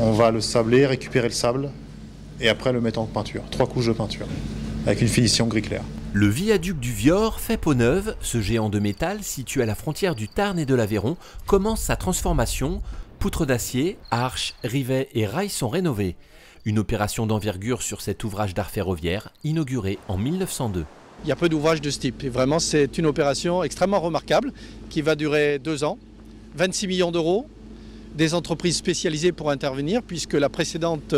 On va le sabler, récupérer le sable et après le mettre en peinture. 3 couches de peinture avec une finition gris clair. Le viaduc du Vior, fait peau neuve, ce géant de métal situé à la frontière du Tarn et de l'Aveyron, commence sa transformation. Poutres d'acier, arches, rivets et rails sont rénovés. Une opération d'envergure sur cet ouvrage d'art ferroviaire, inauguré en 1902. Il y a peu d'ouvrages de ce type et vraiment c'est une opération extrêmement remarquable qui va durer 2 ans, 26 millions d'euros, des entreprises spécialisées pour intervenir puisque la précédente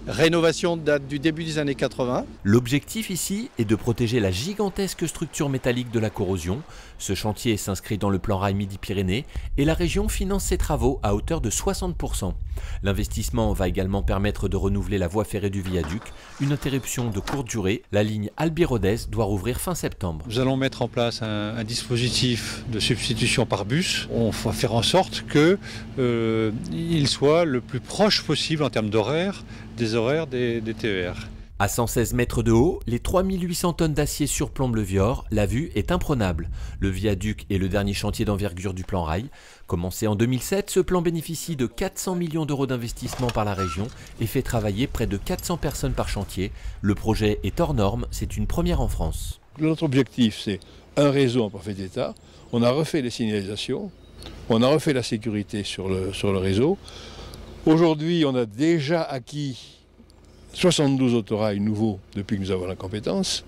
rénovation date du début des années 80. L'objectif ici est de protéger la gigantesque structure métallique de la corrosion. Ce chantier s'inscrit dans le plan rail Midi-Pyrénées et la région finance ses travaux à hauteur de 60%. L'investissement va également permettre de renouveler la voie ferrée du viaduc. Une interruption de courte durée, la ligne Albi-Rodez doit rouvrir fin septembre. Nous allons mettre en place un dispositif de substitution par bus. On va faire en sorte qu'il soit le plus proche possible en termes d'horaire des horaires des TER. À 116 mètres de haut, les 3800 tonnes d'acier surplombent le Vior, la vue est imprenable. Le viaduc est le dernier chantier d'envergure du plan rail. Commencé en 2007, ce plan bénéficie de 400 millions d'euros d'investissement par la région et fait travailler près de 400 personnes par chantier. Le projet est hors norme, c'est une première en France. Notre objectif, c'est un réseau en parfait état. On a refait les signalisations, on a refait la sécurité sur le réseau. Aujourd'hui, on a déjà acquis 72 autorails nouveaux depuis que nous avons la compétence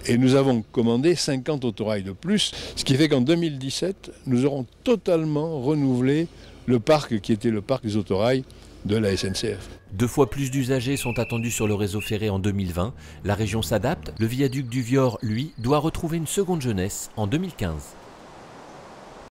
et nous avons commandé 50 autorails de plus, ce qui fait qu'en 2017, nous aurons totalement renouvelé le parc qui était le parc des autorails de la SNCF. 2 fois plus d'usagers sont attendus sur le réseau ferré en 2020. La région s'adapte, le viaduc du Vior, lui, doit retrouver une seconde jeunesse en 2015.